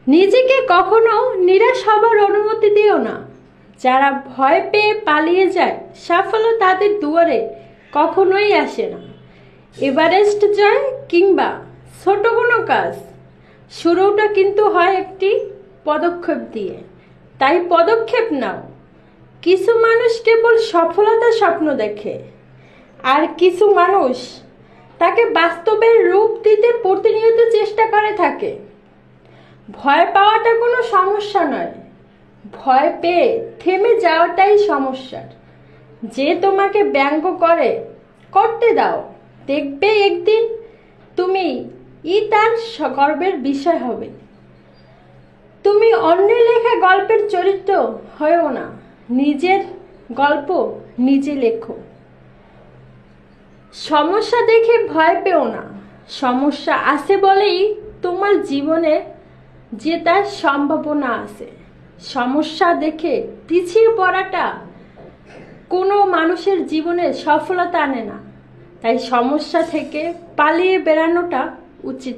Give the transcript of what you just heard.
নিজেকে কখনো নিরাশ হবার অনুমতি দিও না। যারা ভয় পেয়ে পালিয়ে যায়, সাফল্য তাদের দুয়ারে কখনোই আসে না। এভারেস্ট জয় কিংবা ছোট কোনো কাজ, শুরুটা কিন্তু হয় একটি পদক্ষেপ দিয়ে। তাই পদক্ষেপ নাও। কিছু মানুষ কেবল সফলতার স্বপ্ন দেখে, আর কিছু মানুষ তাকে বাস্তবের রূপ দিতে প্রতিনিয়ত চেষ্টা করে থাকে। ভয় পাওয়াটা কোনো সমস্যা নয়, ভয় পেয়ে থেমে যাওয়াটাই সমস্যার। যে তোমাকে ব্যঙ্গ করতে দাও, দেখবে একদিন তুমি তার গর্বের বিষয় হবে। তুমি অন্যের লেখা গল্পের চরিত্র হয়েও না, নিজের গল্প নিজে লেখো। সমস্যা দেখে ভয় পেও না, সমস্যা আছে বলেই তোমার জীবনে জেতার সম্ভাবনা আছে। সমস্যা দেখে পিছিয়ে পড়াটা কোনো মানুষের জীবনে সফলতা আনে না। তাই সমস্যা থেকে পালিয়ে বেড়ানোটা উচিত।